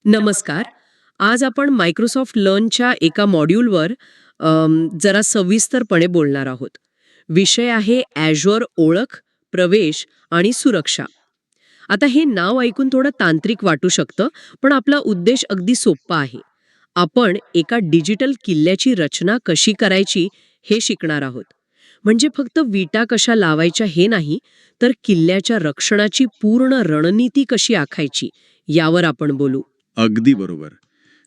नमस्कार. आज आपण मायक्रोसॉफ्ट लर्नच्या एका मॉड्यूलवर जरा सविस्तरपणे बोलणार आहोत. विषय आहे ॲझ्युअर ओळख, प्रवेश आणि सुरक्षा. आता हे नाव ऐकून थोडं तांत्रिक वाटू शकतं, पण आपला उद्देश अगदी सोप्पा आहे. आपण एका डिजिटल किल्ल्याची रचना कशी करायची हे शिकणार आहोत. म्हणजे फक्त विटा कशा लावायच्या हे नाही, तर किल्ल्याच्या रक्षणाची पूर्ण रणनीती कशी आखायची यावर आपण बोलू. अगदी बरोबर.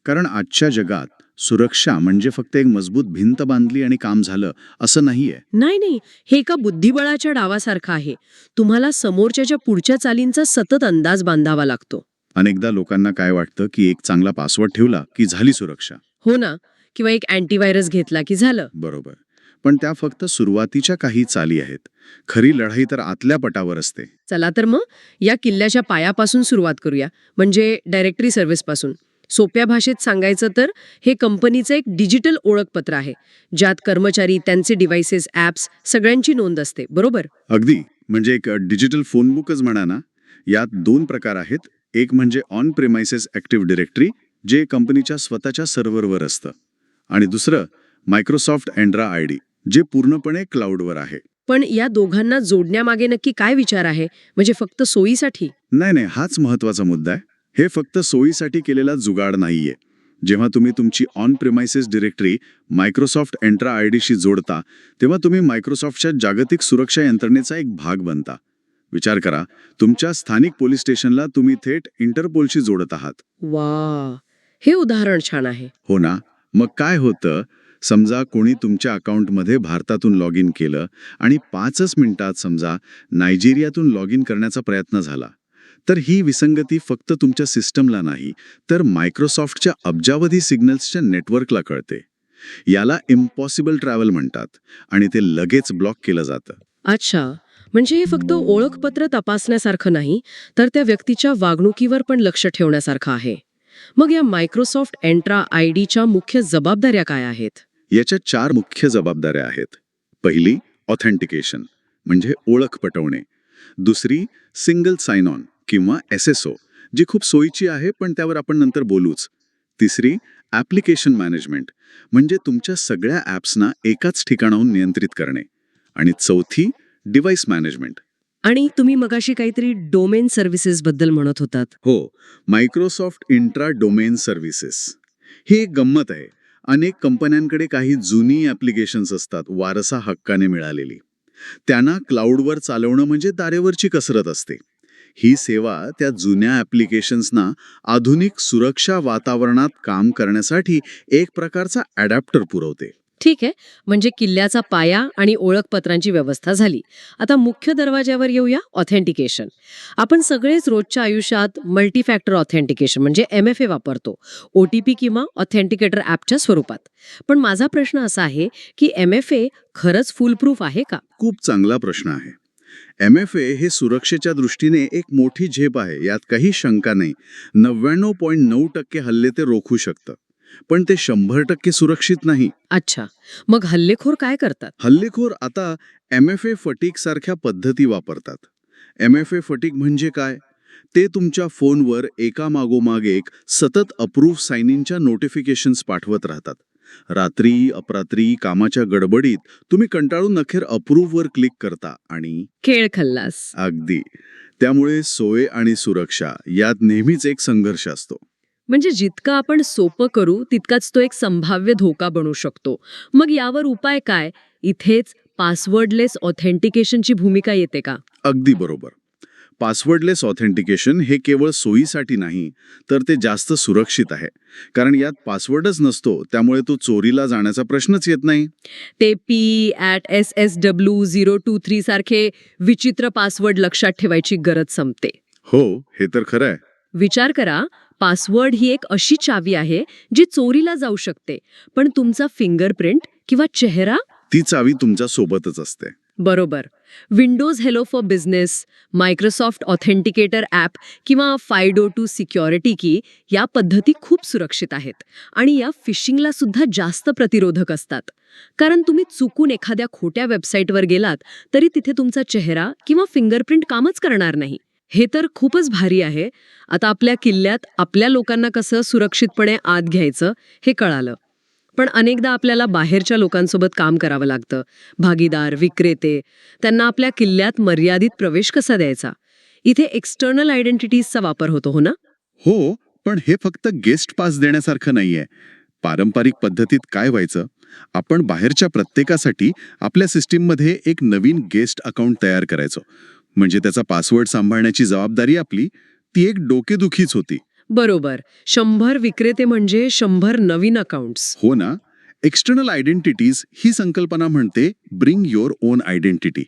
कारण आजच्या जगात सुरक्षा म्हणजे फक्त एक मजबूत भिंत बांधली आणि काम झालं असं नाहीये. नाही नाही, हे एका बुद्धिबळाच्या डावासारखं आहे. तुम्हाला समोरच्याच्या पुढच्या चालींचा सतत अंदाज बांधावा लागतो. अनेकदा लोकांना काय वाटतं की एक चांगला पासवर्ड ठेवला की झाली सुरक्षा. हो ना. किंवा एक अँटीव्हायरस घेतला की झालं. बरोबर. पण त्या फक्त सुरुवातीच्या काही चाली आहेत. खरी लढाई तर आतल्या पटावर असते. चला तर मग या किल्ल्याच्या पायापासून सुरुवात करूया. म्हणजे डायरेक्टरी सर्व्हिसपासून. सोप्या भाषेत सांगायचं तर हे कंपनीचं एक डिजिटल ओळखपत्र आहे, ज्यात कर्मचारी, त्यांचे डिव्हाइसेस, ॲप्स सगळ्यांची नोंद असते. बरोबर? अगदी. म्हणजे एक डिजिटल फोन बुकच म्हणा ना. यात 2 प्रकार आहेत. एक म्हणजे ऑन प्रेमाइसेस ॲक्टिव्ह डिरेक्टरी, जे कंपनीच्या स्वतःच्या सर्व्हरवर असतं. आणि दुसरं मायक्रोसॉफ्ट एंड्रा आयडी, जे पूर्णपणे क्लाउडवर आहे. पण या दोघांना जोडण्यामागे नक्की काय विचार आहे? म्हणजे फक्त सोयीसाठी? नाही, हाच महत्वाचा मुद्दा आहे. हे फक्त सोयीसाठी केलेला जुगाड नाहीये. जेव्हा तुम्ही तुमची ऑन प्रेमाइसेस डिरेक्टरी मायक्रोसॉफ्ट एंट्रा आयडीशी जोडता, तेव्हा तुम्ही मायक्रोसॉफ्टच्या जागतिक सुरक्षा यंत्रणेचा एक भाग बनता. विचार करा, तुमच्या स्थानिक पोलीस स्टेशनला तुम्ही थेट इंटरपोलशी जोडत आहात. वा, हे उदाहरण छान आहे. हो ना? मग काय होतं, समजा कोणी तुमच्या अकाउंटमध्ये भारतातून लॉग इन केलं आणि 5च मिनिटात समजा नायजेरियातून लॉग इन करण्याचा प्रयत्न झाला, तर ही विसंगती फक्त तुमच्या सिस्टमला नाही, तर मायक्रोसॉफ्टच्या अब्जावधी सिग्नल्सच्या नेटवर्कला कळते. याला इम्पॉसिबल ट्रॅव्हल म्हणतात आणि ते लगेच ब्लॉक केलं जातं. अच्छा, म्हणजे हे फक्त ओळखपत्र तपासण्यासारखं नाही, तर त्या व्यक्तीच्या वागणुकीवर पण लक्ष ठेवण्यासारखं आहे. मग या मायक्रोसॉफ्ट एंट्रा आयडीच्या मुख्य जबाबदाऱ्या काय आहेत? याच्या 4 मुख्य जबाबदाऱ्या आहेत. पहिली, ऑथेंटिकेशन म्हणजे ओळख पटवणे. दुसरी, सिंगल साइन ऑन किंवा SSO, जी खूप सोयीची आहे, पण त्यावर आपण नंतर बोलूच. तिसरी, ॲप्लिकेशन मॅनेजमेंट म्हणजे तुमच्या सगळ्या ॲप्सना एकाच ठिकाणाहून नियंत्रित करणे. आणि चौथी, डिव्हाइस मॅनेजमेंट. आणि तुम्ही मगाशी काहीतरी डोमेन सर्व्हिसेस बद्दल म्हणत होतात. हो, मायक्रोसॉफ्ट इंट्रा डोमेन सर्व्हिसेस. ही एक गंमत आहे. अनेक कंपन्यांकडे काही जुनी ॲप्लिकेशन्स असतात, वारसा हक्काने मिळालेली. त्यांना क्लाउडवर चालवणं म्हणजे तारेवरची कसरत असते. ही सेवा त्या जुन्या ॲप्लिकेशन्सना आधुनिक सुरक्षा वातावरणात काम करण्यासाठी एक प्रकारचा ॲडॅप्टर पुरवते. ठीक आहे, म्हणजे किल्ल्याचा पाया आणि ओळखपत्रांची व्यवस्था झाली. आता मुख्य दरवाज्यावर येऊया, ऑथेंटिकेशन. आपण सगळेच रोजच्या आयुष्यात मल्टीफॅक्टर ऑथेंटिकेशन म्हणजे MFA वापरतो, OTP किंवा ऑथेंटिकेटर ॲपच्या स्वरूपात. पण माझा प्रश्न असा आहे की MFA खरंच फुलप्रूफ आहे का? खूप चांगला प्रश्न आहे. MFA हे सुरक्षेच्या दृष्टीने एक मोठी झेप आहे, यात काही शंका नाही. 99.9% हल्ले ते रोखू शकतं. पण ते 100% सुरक्षित नाही. अच्छा, मग हल्लेखोर काय करतात? हल्लेखोर आता MFA फटीक सारख्या पद्धती वापरतात. MFA फटीक म्हणजे काय? ते तुमच्या फोनवर एकामागोमाग एक सतत अप्रूव्ह साइन इनच्या नोटिफिकेशन्स पाठवत राहतात. रात्री अपरात्री कामाच्या गडबडीत तुम्ही कंटाळून अखेर अप्रूव्हवर क्लिक करता आणि खेळ खल्लास. अगदी. त्यामुळे सोय आणि सुरक्षा यात नेहमीच एक संघर्ष असतो. म्हणजे जितकं आपण सोपं करू तितकाच तो एक संभाव्य धोका बनू शकतो. मग यावर उपाय काय? इथेच पासवर्डलेस ऑथेंटिकेशनची भूमिका येते का? अगदी बरोबर. पासवर्डलेस ऑथेंटिकेशन हे केवळ सोयीसाठी नाही, तर ते जास्त सुरक्षित आहे. कारण यात पासवर्डच नसतो, त्यामुळे तो चोरीला जाण्याचा प्रश्नच येत नाही. ते P@SSW023 सारखे विचित्र पासवर्ड लक्षात ठेवायची गरज संपते. हो, हे तर खरं आहे. विचार करा, पासवर्ड ही एक अशी चावी आहे जी चोरीला जाऊ शकते, पण तुमचा फिंगरप्रिंट किंवा चेहरा? ती चावी तुमच्या सोबतच असते. बरोबर. Windows hello for business, Microsoft authenticator app किंवा FIDO2 सिक्युरिटी की या पद्धती खूप सुरक्षित आहेत आणि या फिशिंगला सुद्धा जास्त प्रतिरोधक असतात. कारण तुम्ही चुकून एखाद्या खोट्या वेबसाईटवर गेलात तरी तिथे तुमचा चेहरा किंवा फिंगरप्रिंट कामच करणार नाही. हे तर खूपच भारी आहे. आता आपल्या किल्ल्यात आपल्या लोकांना कसं सुरक्षितपणे आत घ्यायचं हे कळालं. पण अनेकदा आपल्याला बाहेरच्या लोकांसोबत काम करावं लागतं. भागीदार, विक्रेते, त्यांना आपल्या किल्ल्यात मर्यादित प्रवेश कसा द्यायचा? इथे एक्सटर्नल आयडेंटिटीजचा वापर होतो, हो ना? हो, पण हे फक्त गेस्ट पास देण्यासारखं नाहीये. पारंपरिक पद्धतीत काय व्हायचं, आपण बाहेरच्या प्रत्येकासाठी आपल्या सिस्टीममध्ये एक नवीन गेस्ट अकाउंट तयार करायचो. म्हणजे त्याचा पासवर्ड सांभाळण्याची जबाबदारी आपली, ती एक डोकेदुखीच होती. बरोबर. 100 विक्रेते म्हणजे 100 नवीन अकाउंट्स. हो ना. एक्सटर्नल आयडेंटिटीज ही संकल्पना म्हणते ब्रिंग युअर ओन आयडेंटिटी.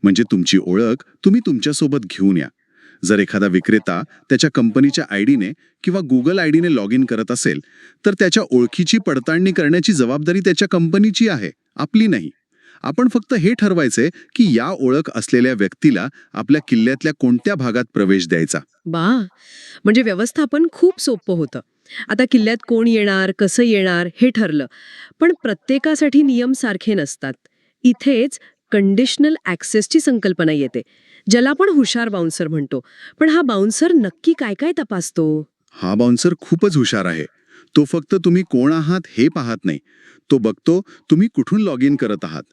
म्हणजे तुमची ओळख तुम्ही तुमच्यासोबत घेऊन या. जर एखादा विक्रेता त्याच्या कंपनीच्या आयडीने किंवा गुगल आयडीने लॉग इन करत असेल, तर त्याच्या ओळखीची पडताळणी करण्याची जबाबदारी त्याच्या कंपनीची आहे, आपली नाही. आपण फक्त हे ठरवायचे की या ओळख असलेल्या व्यक्तीला आपल्या किल्ल्यातल्या कोणत्या भागात प्रवेश द्यायचा. बा, म्हणजे व्यवस्थापन खूप सोपं होतं. आता किल्ल्यात कोण येणार, कसं येणार हे ठरलं. पण प्रत्येकासाठी नियम सारखे नसतात. इथेच कंडिशनल ॲक्सेसची संकल्पना येते, ज्याला आपण हुशार बाउन्सर म्हणतो. पण हा बाउन्सर नक्की काय काय तपासतो? हा बाउन्सर खूपच हुशार आहे. तो फक्त तुम्ही कोण आहात हे पाहत नाही. तो बघतो तुम्ही कुठून लॉग इन करत आहात,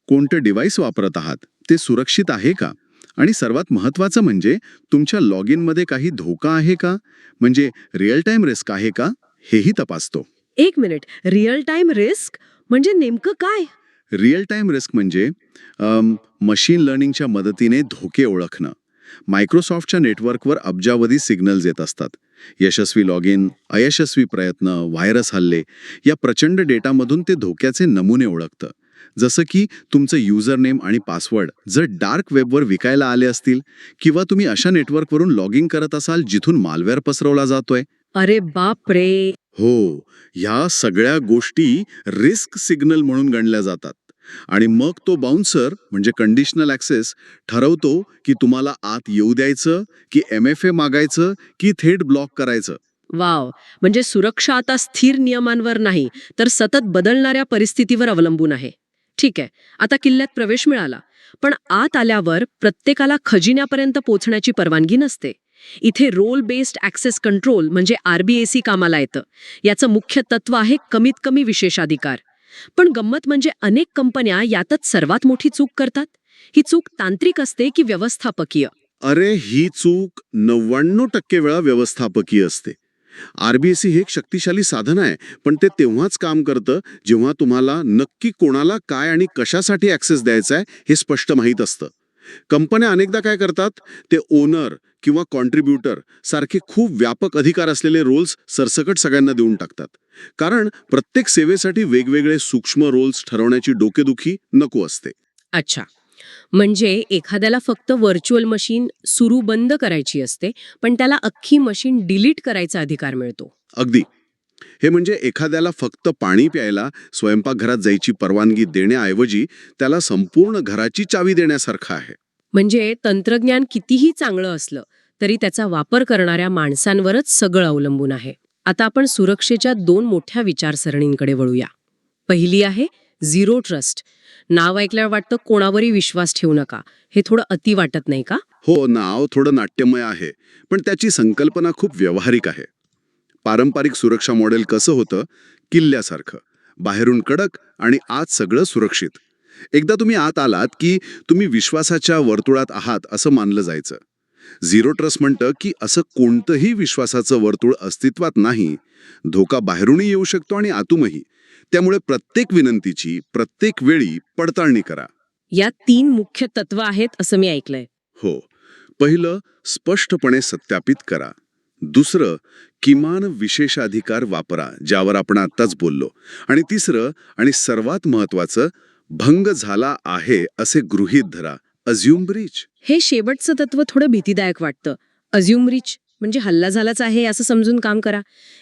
कोणतं डिव्हाइस वापरत आहात, ते सुरक्षित आहे का, आणि सर्वात महत्त्वाचं म्हणजे तुमच्या लॉग इनमध्ये काही धोका आहे का, म्हणजे रिअल टाईम रिस्क आहे का, हेही तपासतो. एक मिनिट, रिअल टाइम रिस्क म्हणजे नेमकं काय? रिअल टाईम रिस्क म्हणजे मशीन लर्निंगच्या मदतीने धोके ओळखणं. मायक्रोसॉफ्टच्या नेटवर्कवर अब्जावधी सिग्नल्स येत असतात. यशस्वी लॉग इन, अयशस्वी प्रयत्न, व्हायरस हल्ले, या प्रचंड डेटामधून ते धोक्याचे नमुने ओळखतं. जसं की तुमचं युजर नेम आणि पासवर्ड जर डार्क वेबवर विकायला आले असतील, किंवा तुम्ही अशा नेटवर्कवरून लॉग इन करत असाल जिथून मालवेअर पसरवला जातोय. अरे बाप रे. हो, ह्या सगळ्या गोष्टी रिस्क सिग्नल म्हणून गणल्या जातात. आणि मग तो बाउन्सर म्हणजे कंडिशनल ॲक्सेस ठरवतो की तुम्हाला आत येऊ द्यायचं, की MFA मागायचं, की थेट ब्लॉक करायचं. वाव, म्हणजे सुरक्षा आता स्थिर नियमांवर नाही, तर सतत बदलणाऱ्या परिस्थितीवर अवलंबून आहे. ठीक आहे, आता किल्ल्यात प्रवेश मिळाला. पण आत आल्यावर प्रत्येकाला खजिन्यापर्यंत पोहोचण्याची परवानगी नसते. इथे रोल बेस्ड ॲक्सेस कंट्रोल म्हणजे RBAC कामाला येतं. याचं मुख्य तत्व आहे कमीत कमी विशेषाधिकार. पण गंमत म्हणजे अनेक कंपन्या यातच सर्वात मोठी चूक करतात. ही चूक तांत्रिक असते की व्यवस्थापकीय? अरे, ही चूक 99% वेळा व्यवस्थापकीय असते. RBAC हे एक शक्तिशाली साधन आहे, पण ते तेव्हाच काम करतं जेव्हा तुम्हाला नक्की कोणाला काय आणि कशासाठी ॲक्सेस द्यायचा आहे हे स्पष्ट माहीत असतं. कंपन्या अनेकदा काय करतात, ते ओनर किंवा कॉन्ट्रीब्युटर सारखे खूप व्यापक अधिकार असलेले रोल्स सरसकट सगळ्यांना देऊन टाकतात. कारण प्रत्येक सेवेसाठी वेगवेगळे सूक्ष्म रोल्स ठरवण्याची डोकेदुखी नको असते. अच्छा, म्हणजे एखाद्याला फक्त व्हर्च्युअल मशीन सुरू बंद करायची असते, पण त्याला अख्खी मशीन डिलीट करायचा अधिकार मिळतो. अगदी. हे म्हणजे एखाद्याला फक्त पाणी प्यायला स्वयंपाकघरात जायची परवानगी देण्याऐवजी त्याला संपूर्ण घराची चावी देण्यासारखं आहे. म्हणजे तंत्रज्ञान कितीही चांगलं असलं तरी त्याचा वापर करणाऱ्या माणसांवरच सगळं अवलंबून आहे. आता आपण सुरक्षेच्या 2 मोठ्या विचारसरणींकडे वळूया. पहिली आहे झिरो ट्रस्ट. नाव ऐकल्यावर वाटतं कोणावरही विश्वास ठेवू नका. हे थोडं अति वाटत नाही का? हो, नाव थोडं नाट्यमय आहे, पण त्याची संकल्पना खूप व्यावहारिक आहे. पारंपरिक सुरक्षा मॉडेल कसं होतं, किल्ल्यासारखं, बाहेरून कडक आणि आत सगळं सुरक्षित. एकदा तुम्ही आत आलात की तुम्ही विश्वासाच्या वर्तुळात आहात असं मानलं जायचं. झिरो ट्रस्ट म्हणतं की असं कोणतंही विश्वासाचं वर्तुळ अस्तित्वात नाही. धोका बाहेरूनही येऊ शकतो आणि आतूनही. त्यामुळे प्रत्येक विनंतीची प्रत्येक वेळी पडताळणी करा. या 3 मुख्य तत्व आहेत असं मी ऐकलंय. हो, पहिलं स्पष्टपणे सत्यापित करा. दुसरं, किमान विशेषाधिकार वापरा, ज्यावर आपण आत्ताच बोललो. आणि तिसरं आणि सर्वात महत्त्वाचं, भंग झाला आहे असे गृहीत धरा, अज्युम ब्रीच. हे शेवटचं तत्व थोडं भीतीदायक वाटतं. अज्युम रिच म्हणजे हल्ला झालाच आहे असं समजून काम करा.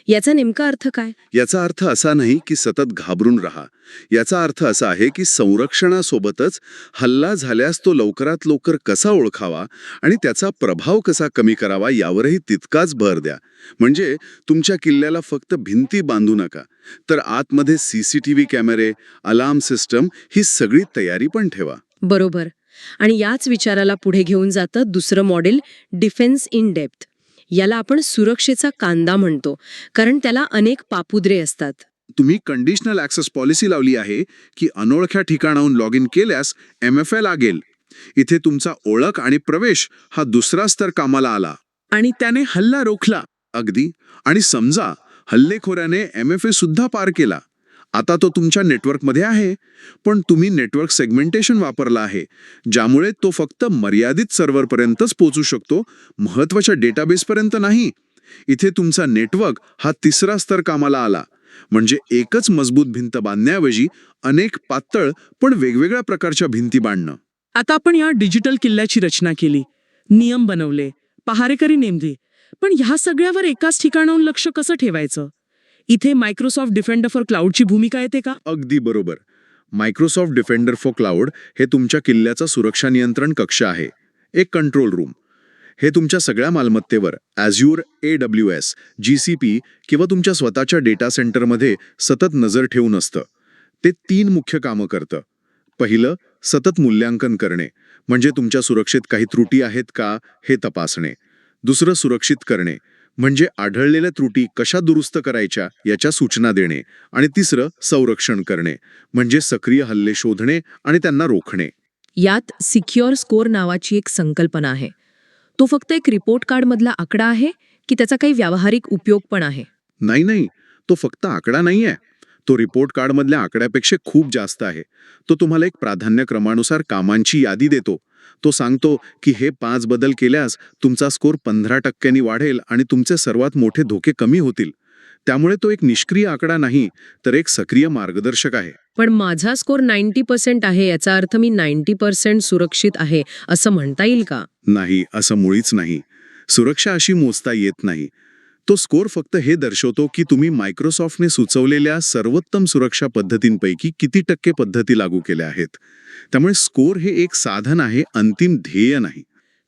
याचा नेमका अर्थ काय? याचा अर्थ असा नाही की सतत घाबरून राहा. याचा अर्थ असा आहे की संरक्षणासोबतच हल्ला झाल्यास तो लवकरात लवकर कसा ओळखावा आणि त्याचा प्रभाव कसा कमी करावा यावरही तितकाच भर द्या. म्हणजे तुमच्या किल्ल्याला फक्त भिंती बांधू नका, तर आतमध्ये CCTV कॅमेरे, अलार्म सिस्टम ही सगळी तयारी पण ठेवा. बरोबर. आणि याच विचाराला पुढे घेऊन जातं दुसरं मॉडेल, डिफेन्स इन डेप्थ. याला आपण सुरक्षेचा कांदा म्हणतो, कारण त्याला अनेक पापुद्रे असतात. तुम्ही कंडिशनल ॲक्सेस पॉलिसी लावली आहे की अनोळख्या ठिकाणाहून लॉग इन केल्यास MFA लागेल. इथे तुमचा ओळख आणि प्रवेश हा दुसरा स्तर कामाला आला आणि त्याने हल्ला रोखला. अगदी. आणि समजा हल्लेखोराने MFA सुद्धा पार केला. आता तो तुमच्या नेटवर्कमध्ये आहे, पण तुम्ही नेटवर्क सेगमेंटेशन वापरला आहे, ज्यामुळे तो फक्त मर्यादित सर्व्हरपर्यंतच पोहोचू शकतो, महत्त्वाच्या डेटाबेसपर्यंत नाही. इथे तुमचा नेटवर्क हा तिसरा स्तर कामाला आला. म्हणजे एकच मजबूत भिंत बांधण्याऐवजी अनेक पातळ पण वेगवेगळ्या प्रकारच्या भिंती बांधणं. आता आपण या डिजिटल किल्ल्याची रचना केली, नियम बनवले, पहारेकरी नेमले, पण ह्या सगळ्यावर एकाच ठिकाणाहून लक्ष कसं ठेवायचं? इथे मायक्रोसॉफ्ट डिफेंडर फॉर क्लाउडची भूमिका येते का? अगदी बरोबर. मायक्रोसॉफ्ट डिफेंडर फॉर क्लाउड हे तुमच्या किल्ल्याचा सुरक्षा नियंत्रण कक्ष आहे, एक कंट्रोल रूम. हे तुमच्या सगळ्या मालमत्तेवर Azure, AWS, GCP किंवा तुमच्या स्वतःच्या डेटा सेंटरमध्ये सतत नजर ठेवून असतं. ते 3 मुख्य कामं करतं. पहिलं, सतत मूल्यांकन करणे, म्हणजे तुमच्या सुरक्षेत काही त्रुटी आहेत का हे तपासणे. दुसरं, सुरक्षित करणे, म्हणजे आढळलेल्या त्रुटी कशा दुरुस्त करायच्या याच्या सूचना देणे. आणि तिसरं, संरक्षण करणे, म्हणजे सक्रिय हल्ले शोधणे आणि त्यांना रोखणे. यात सिक्युअर स्कोर नावाची एक संकल्पना आहे. तो फक्त एक रिपोर्ट कार्डमधला आकडा आहे की त्याचा काही व्यावहारिक उपयोग पण आहे? नाही, तो फक्त आकडा नाहीये. तो रिपोर्ट कार्डमधल्या आकड्यापेक्षा खूप जास्त आहे. तो तुम्हाला एक प्राधान्यक्रमानुसार कामांची यादी देतो. तो सांगतो की हे 5 बदल केल्यास तुमचा स्कोर 15% वाढेल आणि तुमचे सर्वात मोठे धोके कमी होतील. त्यामुळे तो एक निष्क्रिय आकडा नाही, तर एक सक्रिय मार्गदर्शक आहे. पण माझा स्कोर 90% आहे, याचा अर्थ मी 90% सुरक्षित आहे असं म्हणता येईल का? नाही, असं मुळीच नाही. सुरक्षा अशी मोजता येत नाही. तो स्कोर फक्त हे दर्शवतो की तुम्ही मायक्रोसॉफ्टने सुचवलेल्या सर्वोत्तम सुरक्षा पद्धतींपैकी किती टक्के पद्धती लागू केल्या आहेत. त्यामुळे स्कोर हे एक साधन आहे, अंतिम ध्येय नाही.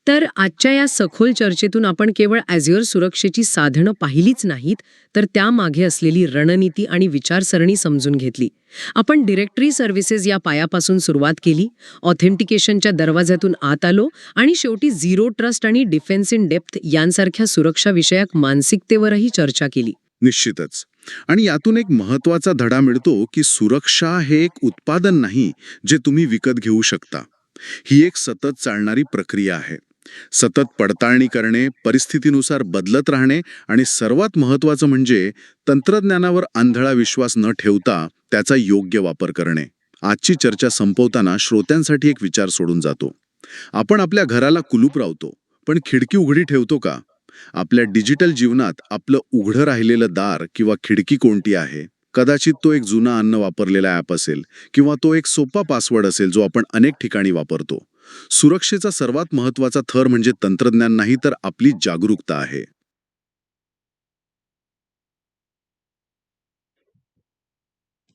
तर आजच्या या सखोल चर्चेतून आपण केवळ Azure सुरक्षेची साधनं पाहिलीच नाहीत, तर त्यामागे असलेली रणनीती आणि विचारसरणी समजून घेतली. आपण डिरेक्टरी सर्व्हिसेस या पायापासून सुरुवात केली, ऑथेंटिकेशनच्या दरवाज्यातून आत आलो आणि शेवटी झिरो ट्रस्ट आणि डिफेन्स इन डेप्थ यांसारख्या सुरक्षाविषयक मानसिकतेवरही चर्चा केली. निश्चितच. आणि यातून एक महत्त्वाचा धडा मिळतो की सुरक्षा हे एक उत्पादन नाही जे तुम्ही विकत घेऊ शकता. ही एक सतत चालणारी प्रक्रिया आहे. सतत पडताळणी करणे, परिस्थितीनुसार बदलत राहणे आणि सर्वात महत्त्वाचं म्हणजे तंत्रज्ञानावर आंधळा विश्वास न ठेवता त्याचा योग्य वापर करणे. आजची चर्चा संपवताना श्रोत्यांसाठी एक विचार सोडून जातो. आपण आपल्या घराला कुलूप लावतो, पण खिडकी उघडी ठेवतो का? आपल्या डिजिटल जीवनात आपलं उघडं राहिलेलं दार किंवा खिडकी कोणती आहे? कदाचित तो एक जुना अन्न वापरलेला ॲप असेल किंवा तो एक सोपा पासवर्ड असेल जो आपण अनेक ठिकाणी वापरतो. सुरक्षेचा सर्वात महत्त्वाचा थर म्हणजे तंत्रज्ञान नाही, तर आपली जागरूकता आहे.